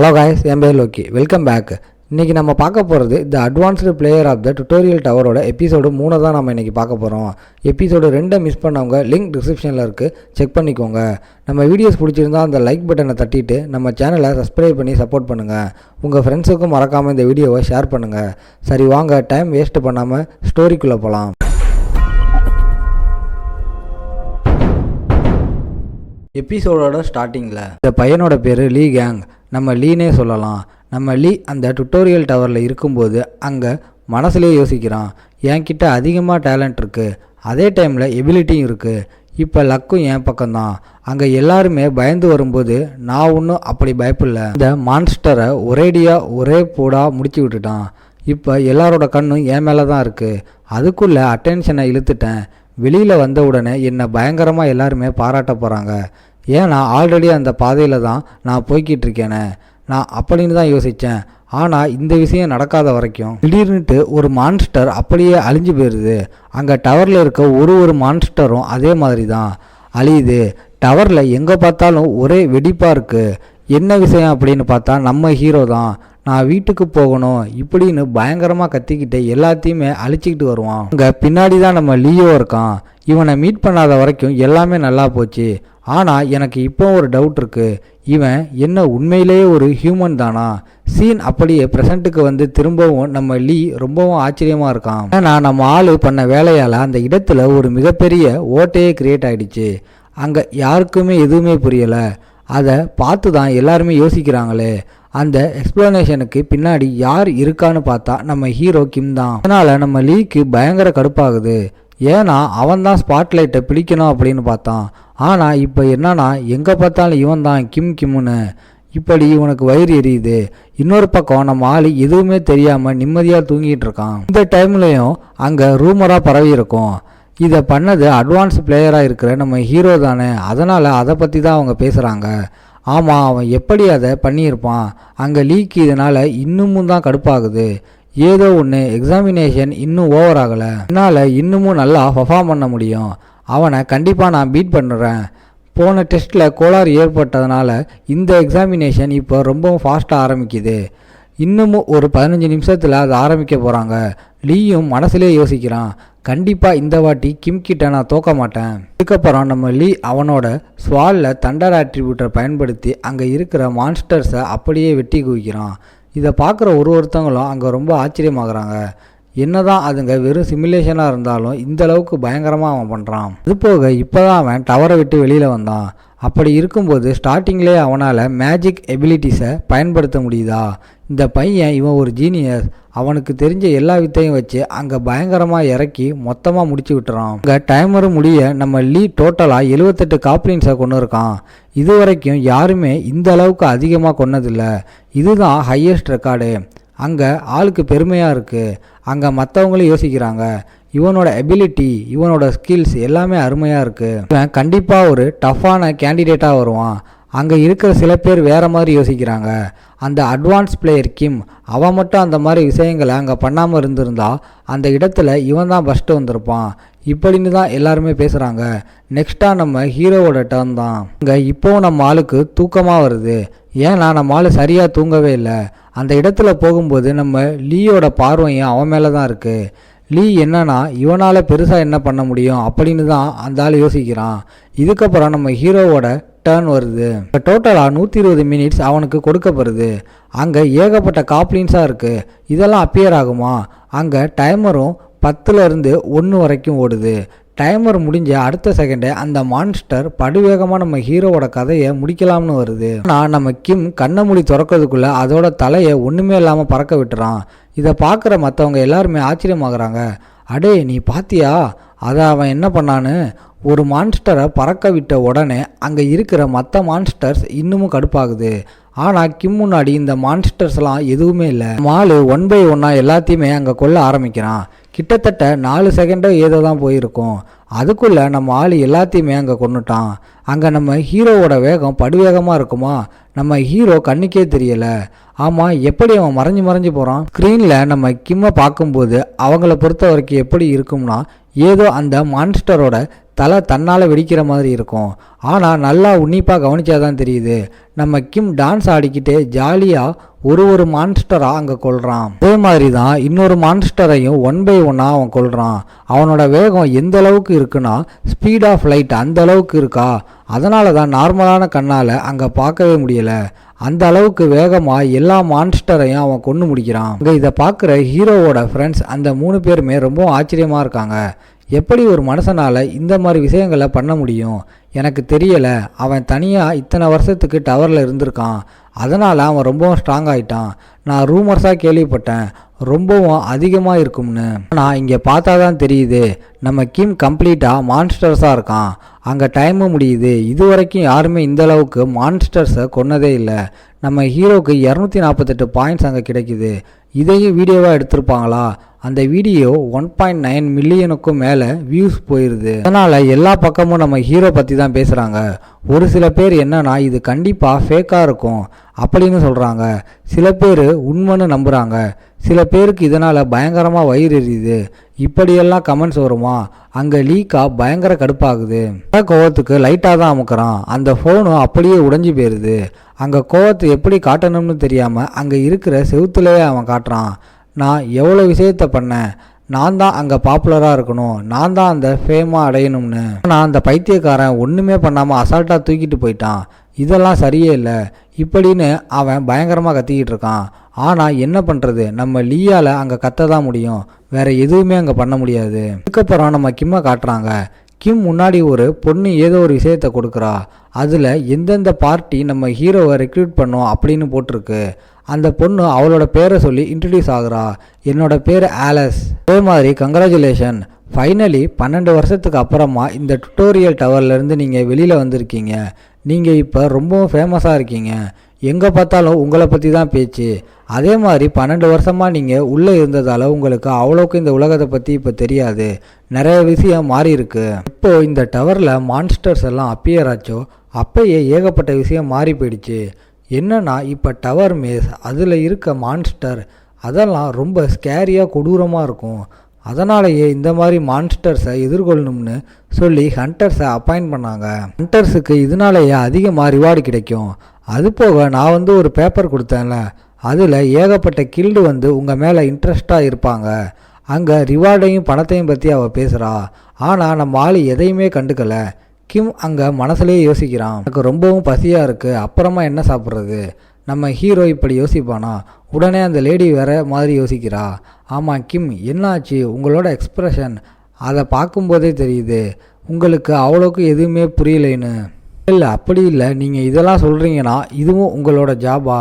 Hello guys, என் பேர் Loki. Welcome back. இன்றைக்கி நம்ம பார்க்க போகிறது the advanced player of the tutorial டவரோட எபிசோடு 3 தான் நம்ம இன்றைக்கி பார்க்க போகிறோம். எபிசோடு 2 மிஸ் பண்ணவங்க லிங்க் டிஸ்கிரிப்ஷனில் இருக்குது, செக் பண்ணிக்கோங்க. நம்ம வீடியோஸ் பிடிச்சிருந்தா அந்த லைக் பட்டனை தட்டிட்டு நம்ம சேனலை சப்ஸ்கிரைப் பண்ணி சப்போர்ட் பண்ணுங்கள். உங்கள் ஃப்ரெண்ட்ஸுக்கும் மறக்காமல் இந்த வீடியோவை ஷேர் பண்ணுங்கள். சரி வாங்க, டைம் வேஸ்ட் பண்ணாமல் ஸ்டோரிக்குள்ளே போகலாம். எபிசோடோட ஸ்டார்டிங்கில் இந்த பையனோட பேர் லீ கேங், நம்ம லீனே சொல்லலாம். நம்ம லீ அந்த டுட்டோரியல் டவரில் இருக்கும்போது அங்கே மனசுலேயே யோசிக்கிறான், என்கிட்ட அதிகமாக டேலண்ட் இருக்குது, அதே டைமில் எபிலிட்டியும் இருக்குது, இப்போ லக்கும் என் பக்கம்தான். அங்கே எல்லாருமே பயந்து வரும்போது நான் ஒன்றும் அப்படி பயப்படல. இந்த மான்ஸ்டரை ஒரே போடாக முடிச்சு விட்டுட்டான். இப்போ எல்லாரோட கண்ணும் என் மேலே தான் இருக்குது. அதுக்குள்ளே அட்டென்ஷனை இழுத்துட்டேன். வெளியில் வந்த உடனே என்னை பயங்கரமாக எல்லாருமே பாராட்ட போகிறாங்க. ஏன்னா ஆல்ரெடி அந்த பாதையில் தான் நான் போய்கிட்டு இருக்கேனே. நான் அப்படின்னு தான் யோசித்தேன். ஆனால் இந்த விஷயம் நடக்காத வரைக்கும் திடீர்னுட்டு ஒரு மான்ஸ்டர் அப்படியே அழிஞ்சு போயிடுது. அங்கே டவரில் இருக்க ஒரு மான்ஸ்டரும் அதே மாதிரி தான் அழியுது. டவரில் எங்கே பார்த்தாலும் ஒரே வெடிப்பாக இருக்குது. என்ன விஷயம் அப்படின்னு பார்த்தா நம்ம ஹீரோ தான். நான் வீட்டுக்கு போகணும் இப்படின்னு பயங்கரமாக கத்திக்கிட்டு எல்லாத்தையுமே அழிச்சிக்கிட்டு வருவான். அங்கே பின்னாடி தான் நம்ம லியோ இருக்கான். இவனை மீட் பண்ணாத வரைக்கும் எல்லாமே நல்லா போச்சு. ஆனால் எனக்கு இப்போ ஒரு டவுட் இருக்குது, இவன் என்ன உண்மையிலேயே ஒரு ஹியூமன் தானா? சீன் அப்படியே ப்ரெசண்ட்டுக்கு வந்து திரும்பவும் நம்ம லீ ரொம்பவும் ஆச்சரியமாக இருக்கான். ஏன்னா நம்ம ஆள் பண்ண வேலையால் அந்த இடத்துல ஒரு மிகப்பெரிய ஓட்டையே கிரியேட் ஆகிடுச்சு. அங்கே யாருக்குமே எதுவுமே புரியலை. அதை பார்த்து தான் எல்லாருமே யோசிக்கிறாங்களே, அந்த எக்ஸ்ப்ளனேஷனுக்கு பின்னாடி யார் இருக்கான்னு பார்த்தா நம்ம ஹீரோ கிம் தான். அதனால் நம்ம லீக்கு பயங்கர கடுப்பாகுது. ஏன்னா அவன் தான் ஸ்பாட்லைட்டை பிடிக்கணும் அப்படின்னு பார்த்தான். ஆனால் இப்போ என்னன்னா எங்கே பார்த்தாலும் இவன் தான் கிம்முன்னு. இப்படி இவனுக்கு வயிறு எரியுது. இன்னொரு பக்கம் நம்ம ஆள் எதுவுமே தெரியாமல் நிம்மதியாக தூங்கிட்டு இருக்கான். இந்த டைம்லையும் அங்கே ரூமராக பரவி இருக்கும், இதை பண்ணது அட்வான்ஸ் பிளேயராக இருக்கிற நம்ம ஹீரோ தானே. அதனால் அதை பற்றி தான் அவங்க பேசுகிறாங்க. ஆமாம், அவன் எப்படி அதை பண்ணியிருப்பான். அங்கே லீக் இதனால் இன்னமும் தான் கடுப்பாகுது. ஏதோ ஒன்று, எக்ஸாமினேஷன் இன்னும் ஓவர் ஆகலை, என்னால் இன்னமும் நல்லா பர்ஃபார்ம் பண்ண முடியும். அவனை கண்டிப்பாக நான் பீட் பண்ணுறேன். போன டெஸ்ட்டில் கோளாறு ஏற்பட்டதுனால இந்த எக்ஸாமினேஷன் இப்போ ரொம்பவும் ஃபாஸ்ட்டாக ஆரம்பிக்குது. இன்னமும் ஒரு 15 நிமிஷத்தில் அதை ஆரம்பிக்க போகிறாங்க. லீயும் மனசுலேயே யோசிக்கிறான், கண்டிப்பாக இந்த வாட்டி கிம் கிட்ட நான் தோக்க மாட்டேன். இதுக்கப்புறம் நம்ம லீ அவனோட ஸ்வாலில் தண்டர் ஆட்ரிபியூட்டை பயன்படுத்தி அங்கே இருக்கிற மான்ஸ்டர்ஸை அப்படியே வெட்டி குவிக்கிறான். இதை பார்க்குற ஒருத்தவங்களும் அங்கே ரொம்ப ஆச்சரியமாகறாங்க. என்னதான் அதுங்க வெறும் சிமுலேஷனாக இருந்தாலும் இந்த அளவுக்கு பயங்கரமாக அவன் பண்ணுறான். அது போக இப்போ தான் அவன் டவரை விட்டு வெளியில் வந்தான். அப்படி இருக்கும்போது ஸ்டார்டிங்லேயே அவனால் மேஜிக் எபிலிட்டிஸை பயன்படுத்த முடியுதா? இந்த பையன் இவன் ஒரு ஜீனியஸ். அவனுக்கு தெரிஞ்ச எல்லா வித்தையும் வச்சு அங்கே பயங்கரமாக இறக்கி மொத்தமாக முடிச்சு விட்டுறான். அங்கே டைமரும் முடிய நம்ம லீ டோட்டலாக 78 காப்ளின்ஸை கொண்டு இருக்கான். இது வரைக்கும் யாருமே இந்த அளவுக்கு அதிகமாக கொன்னதில்லை. இதுதான் ஹையஸ்ட் ரெக்கார்டு. அங்கே ஆளுக்கு பெருமையாக இருக்குது. அங்கே மற்றவங்களும் யோசிக்கிறாங்க, இவனோட எபிலிட்டி, இவனோட ஸ்கில்ஸ் எல்லாமே அருமையாக இருக்குது. இவன் கண்டிப்பாக ஒரு டஃப்பான கேண்டிடேட்டாக வருவான். அங்கே இருக்கிற சில பேர் வேறு மாதிரி யோசிக்கிறாங்க. அந்த அட்வான்ஸ் பிளேயர் கிம், அவன் மட்டும் அந்த மாதிரி விஷயங்களை அங்கே பண்ணாமல் இருந்திருந்தா அந்த இடத்துல இவன் தான் ஃபஸ்ட்டு வந்திருப்பான். இப்படின்னு தான் எல்லாருமே பேசுகிறாங்க. நெக்ஸ்ட்டாக நம்ம ஹீரோவோட டர்ன் தான். அங்கே இப்போவும் நம்ம ஆளுக்கு தூக்கமாக வருது. ஏன்னா நம்ம ஆள் சரியாக தூங்கவே இல்லை. அந்த இடத்துல போகும்போது நம்ம லீயோட பார்வையும் அவன் மேலே தான் இருக்குது. லீ என்னன்னா இவனால் பெருசாக என்ன பண்ண முடியும் அப்படின்னு தான் அந்த ஆள் யோசிக்கிறான். இதுக்கப்புறம் நம்ம ஹீரோவோட டர்ன் வருது. டோட்டலாக 120 மினிட்ஸ் அவனுக்கு கொடுக்கப்படுது. அங்கே ஏகப்பட்ட காப்ளின்ஸாக இருக்குது. இதெல்லாம் அப்பியர் ஆகுமா? அங்கே டைமரும் 10லேருந்து 1 வரைக்கும் ஓடுது. டைமர் முடிஞ்ச அடுத்த செகண்டே அந்த மான்ஸ்டர் படுவேகமாக நம்ம ஹீரோவோட கதையை முடிக்கலாம்னு வருது. ஆனால் நம்ம கிம் கண்ணை மூடி திறக்கிறதுக்குள்ளே அதோட தலையை ஒன்றுமே இல்லாமல் பறக்க விட்டுறான். இதை பார்க்குற மற்றவங்க எல்லாருமே ஆச்சரியமாகறாங்க. அடே, நீ பாத்தியா அதை அவன் என்ன பண்ணான்னு? ஒரு மான்ஸ்டரை பறக்க விட்ட உடனே அங்கே இருக்கிற மற்ற மான்ஸ்டர்ஸ் இன்னமும் கடுப்பாகுது. ஆனால் கிம் முன்னாடி இந்த மான்ஸ்டர்ஸ்லாம் எதுவுமே இல்லை. மாலு 1 by 1 எல்லாத்தையுமே அங்கே கொல்ல ஆரம்பிக்கிறான். கிட்டத்தட்ட 4 செகண்டோ ஏதோ தான் போயிருக்கும். அதுக்குள்ளே நம்ம ஆள் எல்லாத்தையுமே அங்கே கொண்டுட்டான். அங்கே நம்ம ஹீரோவோட வேகம் படுவேகமாக இருக்குமா? நம்ம ஹீரோ கண்ணுக்கே தெரியலை. ஆமாம், எப்படி அவன் மறைஞ்சு போகிறான்? ஸ்க்ரீனில் நம்ம கிம்மை பார்க்கும்போது அவங்கள பொறுத்த வரைக்கும் எப்படி இருக்கும்னா, ஏதோ அந்த மான்ஸ்டரோட தலை தன்னால் வெடிக்கிற மாதிரி இருக்கும். ஆனால் நல்லா உன்னிப்பாக கவனிச்சாதான் தெரியுது, நம்ம கிம் டான்ஸ் ஆடிக்கிட்டே ஜாலியாக ஒரு மான்ஸ்டராக அங்கே கொள்கிறான். அதே மாதிரி தான் இன்னொரு மான்ஸ்டரையும் 1 by 1 அவன் கொள்கிறான். அவனோட வேகம் எந்த அளவுக்கு இருக்குன்னா, ஸ்பீட் ஆஃப் லைட் அந்த அளவுக்கு இருக்கா. அதனால தான் நார்மலான கண்ணால் அங்கே பார்க்கவே முடியலை. அந்த அளவுக்கு வேகமாக எல்லா மான்ஸ்டரையும் அவன் கொண்டு முடிக்கிறான். அங்கே இதை பார்க்குற ஹீரோவோட ஃப்ரெண்ட்ஸ் அந்த 3 பேருமே ரொம்ப ஆச்சரியமாக இருக்காங்க. எப்படி ஒரு மனுஷனால் இந்த மாதிரி விஷயங்களை பண்ண முடியும்? எனக்கு தெரியலை. அவன் தனியாக இத்தனை வருஷத்துக்கு டவரில் இருந்திருக்கான். அதனால் அவன் ரொம்பவும் ஸ்ட்ராங் ஆகிட்டான். நான் ரூமர்ஸாக கேள்விப்பட்டேன், ரொம்பவும் அதிகமாக இருக்கும்னு. ஆனால் இங்கே பார்த்தா தான் தெரியுது, நம்ம கிம் கம்ப்ளீட்டாக மான்ஸ்டர்ஸாக இருக்கான். அங்கே டைமும் முடியுது. இது வரைக்கும் யாருமே இந்தளவுக்கு மான்ஸ்டர்ஸை கொன்னதே இல்லை. நம்ம ஹீரோவுக்கு 248 பாயிண்ட்ஸ் அங்கே கிடைக்குது. இதையும் வீடியோவாக எடுத்திருப்பாங்களா? அந்த வீடியோ 1.9 மில்லியனுக்கும் மேலே வியூஸ் போயிடுது. அதனால் எல்லா பக்கமும் நம்ம ஹீரோ பற்றி தான் பேசுகிறாங்க. ஒரு சில பேர் என்னன்னா, இது கண்டிப்பாக ஃபேக்காக இருக்கும் அப்படின்னு சொல்கிறாங்க. சில பேர் உண்மைன்னு நம்புகிறாங்க. சில பேருக்கு இதனால் பயங்கரமாக வயிறு எரியுது. இப்படியெல்லாம் கமெண்ட்ஸ் வருமா? அங்கே லீக்காக பயங்கர கடுப்பாகுது. கோவத்துக்கு லைட்டாக தான் அமுக்கிறான். அந்த ஃபோனும் அப்படியே உடைஞ்சி போயிடுது. அங்கே கோவத்தை எப்படி காட்டணும்னு தெரியாமல் அங்கே இருக்கிற செவுத்துலேயே அவன் காட்டுறான். நான் எவ்வளோ விஷயத்த பண்ணேன், நான் தான் அங்கே பாப்புலராக இருக்கணும், நான் தான் அந்த ஃபேமாக அடையணும்னு. ஆனால் அந்த பைத்தியக்காரன் ஒன்றுமே பண்ணாமல் அசால்ட்டாக தூக்கிட்டு போயிட்டான். இதெல்லாம் சரியே இல்லை இப்படின்னு அவன் பயங்கரமாக கத்திக்கிட்டு இருக்கான். ஆனால் என்ன பண்ணுறது, நம்ம லீயால் அங்கே கத்த தான் முடியும், வேறு எதுவுமே அங்கே பண்ண முடியாது. இதுக்கப்புறம் நம்ம கிம்மை காட்டுறாங்க. கிம் முன்னாடி ஒரு பொண்ணு ஏதோ ஒரு விஷயத்தை கொடுக்குறா. அதில் எந்தெந்த பார்ட்டி நம்ம ஹீரோவை ரெக்ரூட் பண்ணோம் அப்படின்னு போட்டிருக்கு. அந்த பொண்ணு அவளோட பேரை சொல்லி இன்ட்ரடியூஸ் ஆகுறா. என்னோட பேர் ஆலஸ். அதே மாதிரி கங்க்ராச்சுலேஷன், ஃபைனலி 12 வருஷத்துக்கு அப்புறமா இந்த டுட்டோரியல் டவர்லேருந்து நீங்கள் வெளியில் வந்திருக்கீங்க. நீங்கள் இப்போ ரொம்பவும் ஃபேமஸாக இருக்கீங்க. எங்கே பார்த்தாலும் உங்களை பற்றி தான் பேச்சு. அதே மாதிரி 12 வருஷமாக நீங்கள் உள்ளே இருந்ததால் உங்களுக்கு அவ்வளோக்கு இந்த உலகத்தை பற்றி இப்போ தெரியாது. நிறைய விஷயம் மாறி இருக்கு. இப்போது இந்த டவரில் மான்ஸ்டர்ஸ் எல்லாம் அப்பியர் ஆச்சோ அப்பயே ஏகப்பட்ட விஷயம் மாறி போயிடுச்சு. என்னன்னா, இப்போ டவர் மேஸ் அதில் இருக்க மான்ஸ்டர் அதெல்லாம் ரொம்ப ஸ்கேரியாக கொடூரமாக இருக்கும். அதனாலேயே இந்த மாதிரி மான்ஸ்டர்ஸை எதிர்கொள்ளணும்னு சொல்லி ஹண்டர்ஸை அப்பாயிண்ட் பண்ணாங்க. ஹண்டர்ஸுக்கு இதனாலேயே அதிகமாக ரிவார்டு கிடைக்கும். அது போக நான் ஒரு பேப்பர் கொடுத்தேன்ல, அதில் ஏகப்பட்ட கில்டு உங்கள் மேலே இன்ட்ரெஸ்டாக இருப்பாங்க. அங்கே ரிவார்டையும் பணத்தையும் பற்றி அவள் பேசுகிறா. ஆனால் நம்ம ஆள் எதையுமே கண்டுக்கலை. கிம் அங்கே மனசுலேயே யோசிக்கிறான், எனக்கு ரொம்பவும் பசியாக இருக்குது, அப்புறமா என்ன சாப்பிட்றது? நம்ம ஹீரோ இப்படி யோசிப்பானா? உடனே அந்த லேடி வேற மாதிரி யோசிக்கிறா. ஆமாம் கிம், என்னாச்சு? உங்களோட எக்ஸ்ப்ரெஷன் அதை பார்க்கும்போதே தெரியுது உங்களுக்கு அவ்வளோக்கு எதுவுமே புரியலைன்னு. இல்லை அப்படி இல்லை, நீங்கள் இதெல்லாம் சொல்கிறீங்கன்னா இதுவும் உங்களோட ஜாபா?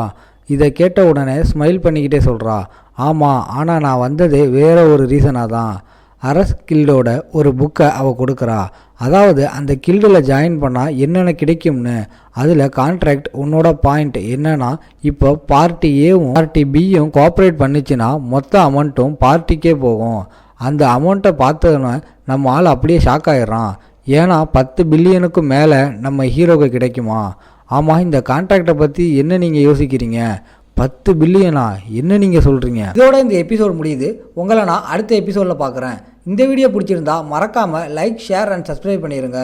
இதை கேட்ட உடனே ஸ்மைல் பண்ணிக்கிட்டே சொல்கிறா. ஆமாம், ஆனால் நான் வந்ததே வேற ஒரு ரீசனாக தான். அரஸ் கில்டோட ஒரு புக்கை அவள் கொடுக்குறா. அதாவது அந்த கில்டில் ஜாயின் பண்ணால் என்னென்ன கிடைக்கும்னு. அதில் கான்ட்ராக்ட் உன்னோட பாயிண்ட் என்னன்னா, இப்போ பார்ட்டி ஏவும் பார்ட்டி பியும் கோஆப்ரேட் பண்ணிச்சுன்னா மொத்த அமௌண்ட்டும் பார்ட்டிக்கே போகும். அந்த அமௌண்ட்டை பார்த்தோன்னே நம்ம ஆள் அப்படியே ஷாக் ஆகிடுறான். ஏன்னா 10 பில்லியனுக்கும் மேலே நம்ம ஹீரோக்கு கிடைக்குமா? ஆமாம், இந்த கான்ட்ராக்டை பற்றி என்ன நீங்கள் யோசிக்கிறீங்க? 10 பில்லியனா? என்ன நீங்கள் சொல்கிறீங்க? இதோட இந்த எபிசோட் முடியுது. உங்களை நான் அடுத்த எபிசோடில் பார்க்குறேன். இந்த வீடியோ பிடிச்சிருந்தா மறக்காமல் லைக், ஷேர் அண்ட் சப்ஸ்கிரைப் பண்ணிடுங்க.